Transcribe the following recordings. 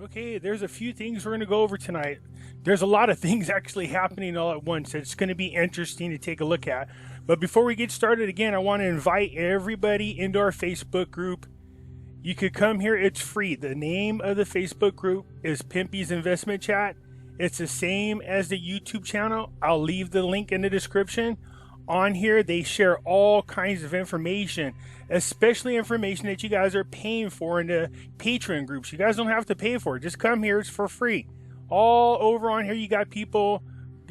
Okay, there's a few things we're going to go over tonight. There's a lot of things actually happening all at once. It's going to be interesting to take a look at. But before we get started, again, I want to invite everybody into our Facebook group. You could come here, it's free. The name of the Facebook group is Pimpy's Investment Chat. It's the same as the YouTube channel. I'll leave the link in the description. On here, they share all kinds of information, especially information that you guys are paying for in the Patreon groups. You guys don't have to pay for it. Just come here. It's for free. All over on here, you got people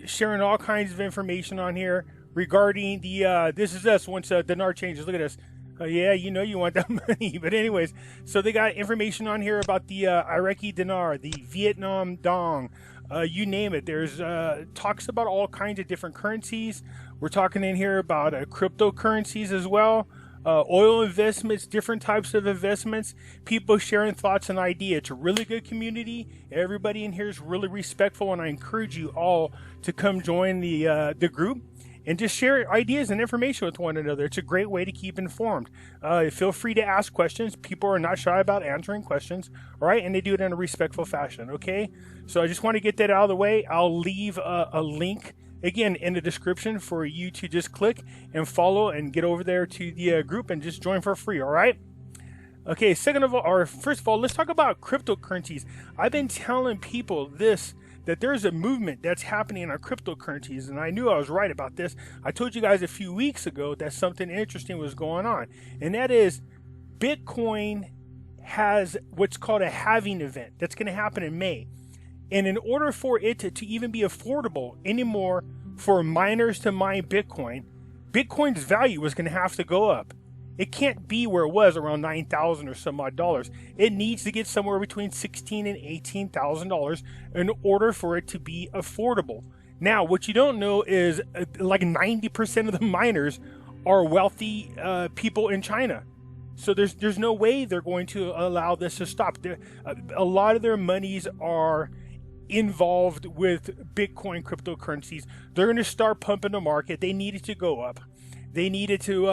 sharing all kinds of information on here regarding the This Is Us once Dinar changes. Look at this. Yeah, you know you want that money. But anyways, so they got information on here about the Iraqi Dinar, the Vietnam Dong, you name it. There's talks about all kinds of different currencies. We're talking in here about cryptocurrencies as well, oil investments, different types of investments, people sharing thoughts and ideas. It's a really good community. Everybody in here is really respectful, and I encourage you all to come join the group and just share ideas and information with one another. It's a great way to keep informed. Feel free to ask questions. People are not shy about answering questions, all right? And they do it in a respectful fashion, okay? So I just want to get that out of the way. I'll leave a link, again, in the description for you to just click and follow and get over there to the group and just join for free, all right? Okay, second of all, or first of all, let's talk about cryptocurrencies. I've been telling people that there's a movement that's happening on cryptocurrencies, and I knew I was right about this. I told you guys a few weeks ago that something interesting was going on, and that is Bitcoin has what's called a halving event that's going to happen in May. And in order for it to even be affordable anymore for miners to mine Bitcoin, Bitcoin's value was going to have to go up. It can't be where it was around $9,000 or some odd dollars. It needs to get somewhere between $16,000 and $18,000 in order for it to be affordable. Now, what you don't know is like 90% of the miners are wealthy people in China. So there's no way they're going to allow this to stop. A lot of their monies are involved with Bitcoin cryptocurrencies. They're going to start pumping the market. They need it to go up. They needed to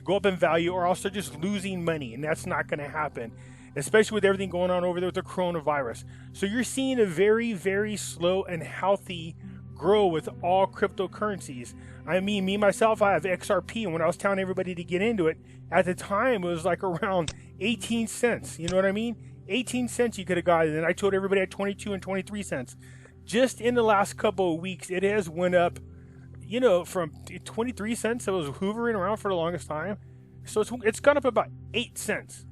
go up in value, or else they're just losing money, and that's not going to happen, especially with everything going on over there with the coronavirus. So you're seeing a very, very slow and healthy grow with all cryptocurrencies. I mean, me, myself, I have XRP, and when I was telling everybody to get into it, at the time, it was like around 18 cents. You know what I mean? 18 cents you could have got it, and I told everybody at 22 and 23 cents. Just in the last couple of weeks, it has went up, you know, from 23 cents. It was hovering around for the longest time. So it's gone up about 8 cents.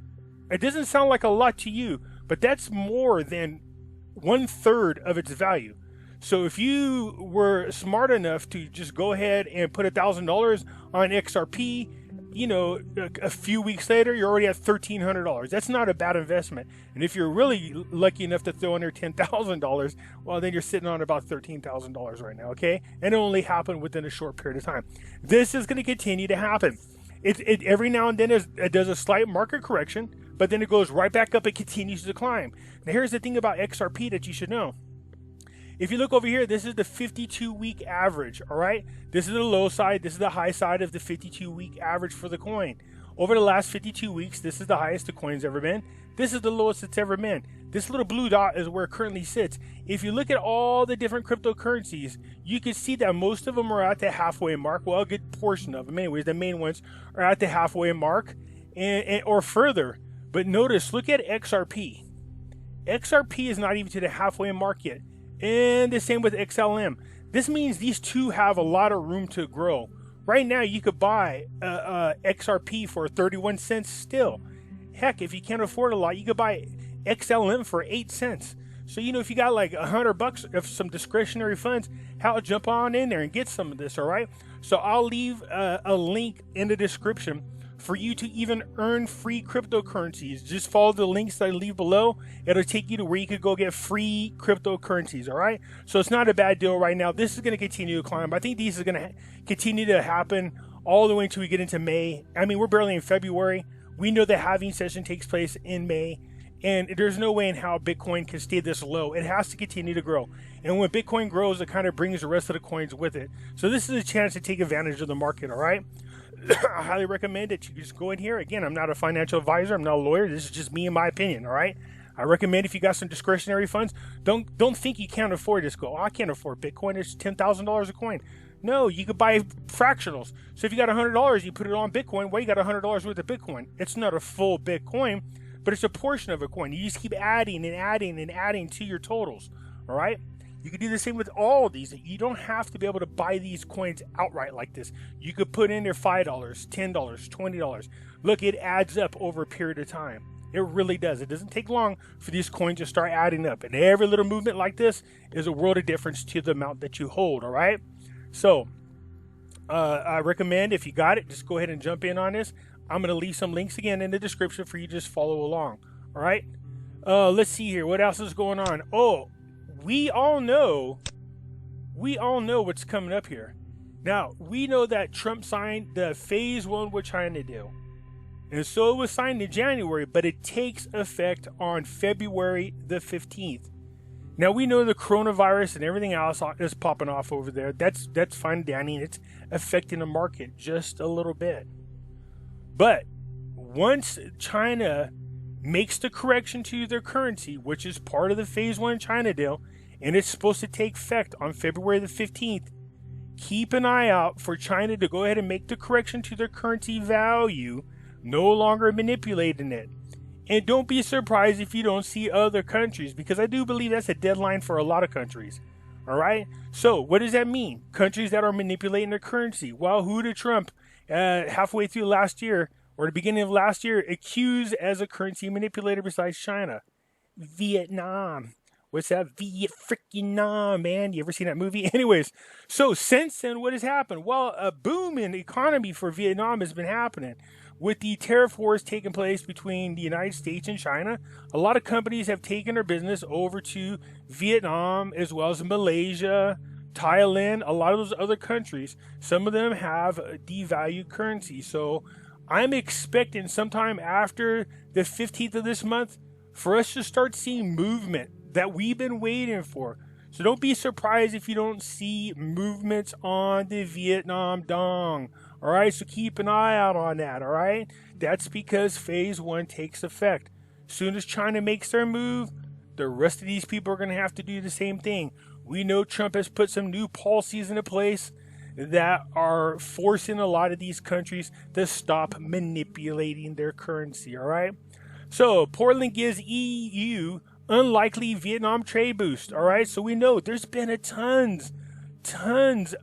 It doesn't sound like a lot to you, but that's more than 1/3 of its value. So if you were smart enough to just go ahead and put $1,000 on XRP, you know, a few weeks later, you're already at $1,300. That's not a bad investment. And if you're really lucky enough to throw in there $10,000, well, then you're sitting on about $13,000 right now, okay? And it only happened within a short period of time. This is going to continue to happen. It every now and then it does a slight market correction, but then it goes right back up and continues to climb. Now, here's the thing about XRP that you should know. If you look over here, this is the 52-week average, all right? This is the low side. This is the high side of the 52-week average for the coin. Over the last 52 weeks, this is the highest the coin's ever been. This is the lowest it's ever been. This little blue dot is where it currently sits. If you look at all the different cryptocurrencies, you can see that most of them are at the halfway mark. Well, a good portion of them. Anyways, the main ones are at the halfway mark or further. But notice, look at XRP. XRP is not even to the halfway mark yet. And the same with XLM. This means these two have a lot of room to grow. Right now, you could buy XRP for 31 cents still. Heck, if you can't afford a lot, you could buy XLM for 8 cents. So, you know, if you got like $100 of some discretionary funds, hell, jump on in there and get some of this, all right? So I'll leave a link in the description for you to even earn free cryptocurrencies. Just follow the links that I leave below. It'll take you to where you could go get free cryptocurrencies, all right? So it's not a bad deal right now. This is going to continue to climb. I think these are going to continue to happen all the way until we get into May. I mean, we're barely in February. We know the halving session takes place in May. And there's no way in how Bitcoin can stay this low. It has to continue to grow. And when Bitcoin grows, it kind of brings the rest of the coins with it. So this is a chance to take advantage of the market, all right? I highly recommend that you just go in here. Again, I'm not a financial advisor. I'm not a lawyer. This is just me and my opinion, all right? I recommend if you got some discretionary funds, don't think you can't afford this. Go, oh, I can't afford Bitcoin. It's $10,000 a coin. No, you could buy fractionals. So if you got $100, you put it on Bitcoin. Well, you got $100 worth of Bitcoin. It's not a full Bitcoin, but it's a portion of a coin. You just keep adding and adding and adding to your totals. All right. You could do the same with all of these. You don't have to be able to buy these coins outright like this. You could put in there $5, $10, $20. Look, it adds up over a period of time. It really does. It doesn't take long for these coins to start adding up. And every little movement like this is a world of difference to the amount that you hold, all right? So, I recommend if you got it, just go ahead and jump in on this. I'm going to leave some links again in the description for you to just follow along, all right? Let's see here. What else is going on? Oh, we all know what's coming up here. Now, we know that Trump signed the Phase 1 with China deal. And so it was signed in January, but it takes effect on February the 15th. Now, we know the coronavirus and everything else is popping off over there. That's fine, Danny, and it's affecting the market just a little bit. But once China makes the correction to their currency, which is part of the Phase 1 China deal, and it's supposed to take effect on February the 15th, keep an eye out for China to go ahead and make the correction to their currency value, no longer manipulating it. And don't be surprised if you don't see other countries, because I do believe that's a deadline for a lot of countries. All right? So what does that mean? Countries that are manipulating their currency. Well, who did Trump, halfway through last year, or the beginning of last year, accused as a currency manipulator besides China? Vietnam. What's that? Viet-freaking-nam, man. You ever seen that movie? Anyways, so since then, what has happened? Well, a boom in the economy for Vietnam has been happening. With the tariff wars taking place between the United States and China, a lot of companies have taken their business over to Vietnam, as well as Malaysia, Thailand, a lot of those other countries. Some of them have devalued currency. So I'm expecting sometime after the 15th of this month for us to start seeing movement that we've been waiting for. So don't be surprised if you don't see movements on the Vietnam dong. All right, so keep an eye out on that, all right? That's because Phase 1 takes effect. As soon as China makes their move, the rest of these people are going to have to do the same thing. We know Trump has put some new policies into place that are forcing a lot of these countries to stop manipulating their currency, all right? So, Portland gives EU unlikely Vietnam trade boost, all right? So we know there's been a tons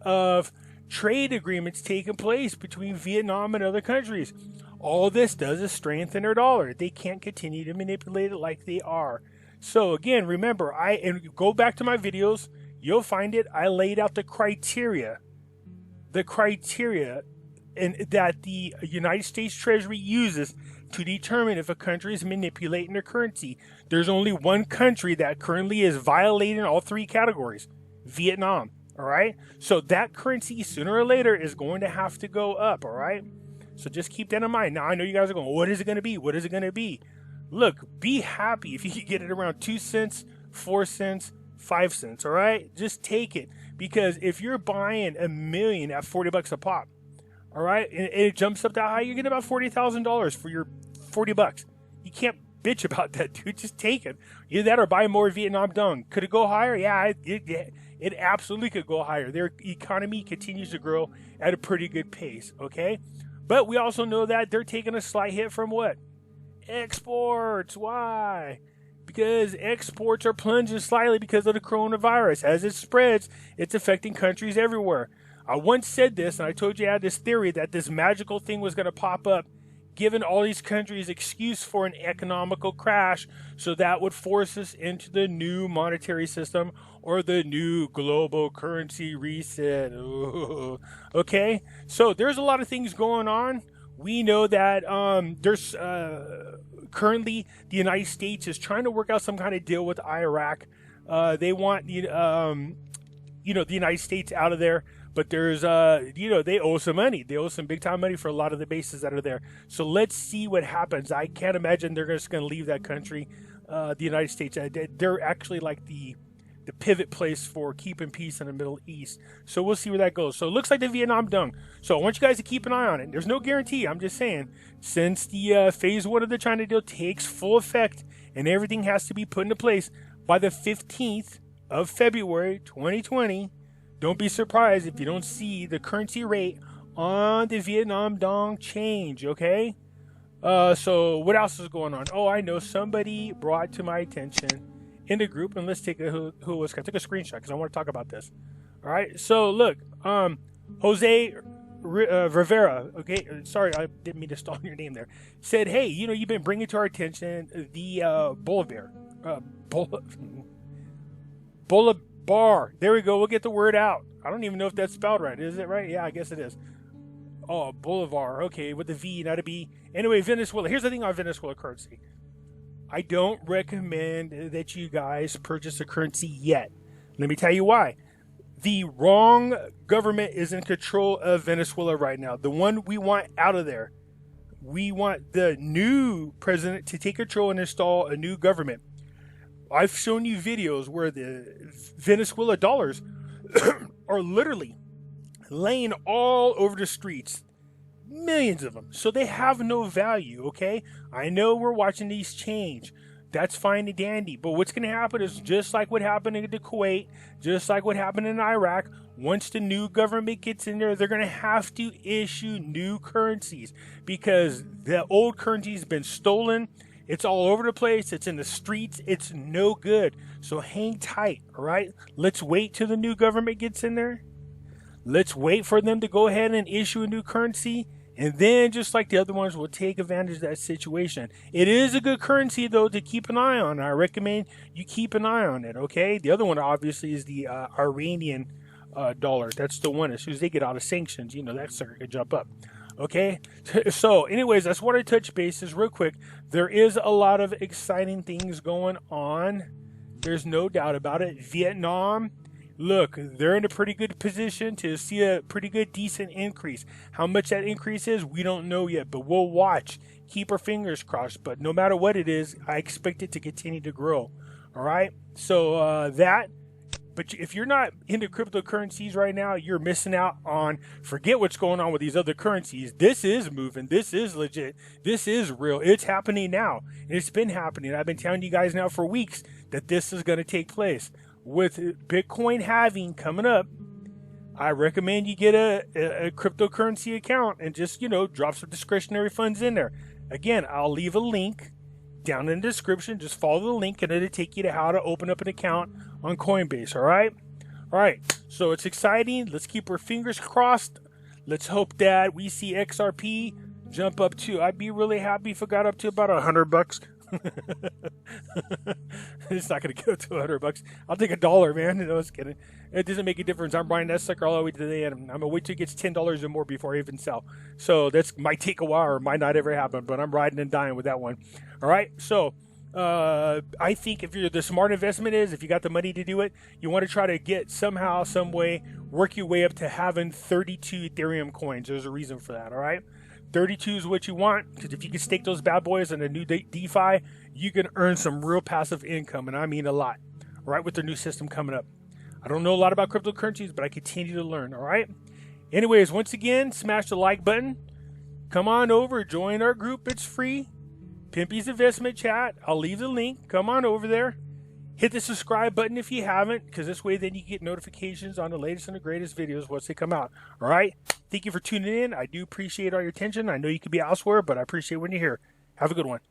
of trade agreements taking place between Vietnam and other countries. All this does is strengthen their dollar. They can't continue to manipulate it like they are. So again, remember, and go back to my videos, you'll find it. I laid out the criteria and that the United States Treasury uses to determine if a country is manipulating their currency. There's only one country that currently is violating all three categories: Vietnam. All right. So that currency sooner or later is going to have to go up. All right. So just keep that in mind. Now, I know you guys are going, what is it going to be? What is it going to be? Look, be happy if you can get it around 2 cents, 4 cents, 5 cents. All right. Just take it, because if you're buying $1 million at $40 a pop, all right, and it jumps up that high, you get about $40,000 for your $40. You can't bitch about that, dude. Just take it. Either that or buy more Vietnam dong. Could it go higher? Yeah, it absolutely could go higher. Their economy continues to grow at a pretty good pace, okay? But we also know that they're taking a slight hit from what? Exports. Why? Because exports are plunging slightly because of the coronavirus. As it spreads, it's affecting countries everywhere. I once said this, and I told you I had this theory that this magical thing was going to pop up, giving all these countries excuse for an economical crash, so that would force us into the new monetary system or the new global currency reset. Ooh. Okay, so there's a lot of things going on. We know that there's currently the United States is trying to work out some kind of deal with Iraq. They want the United States out of there. But there's, they owe some money. They owe some big time money for a lot of the bases that are there. So let's see what happens. I can't imagine they're just going to leave that country, the United States. They're actually like the pivot place for keeping peace in the Middle East. So we'll see where that goes. So it looks like the Vietnam dong. So I want you guys to keep an eye on it. There's no guarantee. I'm just saying, since the Phase 1 of the China deal takes full effect and everything has to be put into place by the 15th of February 2020. Don't be surprised if you don't see the currency rate on the Vietnam Dong change, okay? So what else is going on? Oh, I know, somebody brought to my attention in the group, and let's take who was. I took a screenshot because I want to talk about this. All right, so look, Jose Rivera, okay, sorry, I didn't mean to stall your name there, said, hey, you know, you've been bringing to our attention the Bolivar, Bolivar, there we go, we'll get the word out. I don't even know if that's spelled right. Is it right? Yeah, I guess it is. Oh, Bolivar, okay, with the V, not a B. Anyway, Venezuela, here's the thing on Venezuela currency. I don't recommend that you guys purchase a currency yet. Let me tell you why. The wrong government is in control of Venezuela right now. The one we want out of there. We want the new president to take control and install a new government. I've shown you videos where the Venezuela dollars are literally laying all over the streets. Millions of them. So they have no value, okay? I know we're watching these change. That's fine and dandy. But what's going to happen is just like what happened in the Kuwait, just like what happened in Iraq, once the new government gets in there, they're going to have to issue new currencies because the old currency has been stolen. It's all over the place. It's in the streets. It's no good. So hang tight, all right? Let's wait till the new government gets in there. Let's wait for them to go ahead and issue a new currency. And then, just like the other ones, we'll take advantage of that situation. It is a good currency, though, to keep an eye on. I recommend you keep an eye on it, okay? The other one, obviously, is the Iranian dollar. That's the one. As soon as they get out of sanctions, you know, that sucker could jump up. Okay? So, anyways, that's what I touch bases real quick. There is a lot of exciting things going on. There's no doubt about it. Vietnam, look, they're in a pretty good position to see a pretty good, decent increase. How much that increase is, we don't know yet, but we'll watch. Keep our fingers crossed. But no matter what it is, I expect it to continue to grow. All right? So but if you're not into cryptocurrencies right now, you're missing out on, forget what's going on with these other currencies. This is moving. This is legit. This is real. It's happening now. It's been happening. I've been telling you guys now for weeks that this is going to take place. With Bitcoin halving coming up, I recommend you get a cryptocurrency account and just, you know, drop some discretionary funds in there. Again, I'll leave a link down in the description. Just follow the link and it'll take you to how to open up an account on Coinbase, all right? All right, so it's exciting. Let's keep our fingers crossed. Let's hope that we see XRP jump up to, I'd be really happy if it got up to about $100. It's not going to go to $100. I'll take $1, man. No, I was kidding. It doesn't make a difference. I'm buying that sucker all the way to the end. I'm going to wait till it gets $10 or more before I even sell. So that's might take a while or might not ever happen, but I'm riding and dying with that one. All right. So I think if you're the smart investment is, if you got the money to do it, you want to try to get somehow, some way, work your way up to having 32 Ethereum coins. There's a reason for that. All right. 32 is what you want, because if you can stake those bad boys in a new DeFi, you can earn some real passive income, and I mean a lot, right, with their new system coming up. I don't know a lot about cryptocurrencies, but I continue to learn, all right? Anyways, once again, smash the like button. Come on over, join our group. It's free. Pimpy's Investment Chat. I'll leave the link. Come on over there. Hit the subscribe button if you haven't, because this way then you get notifications on the latest and the greatest videos once they come out. All right? Thank you for tuning in. I do appreciate all your attention. I know you could be elsewhere, but I appreciate when you're here. Have a good one.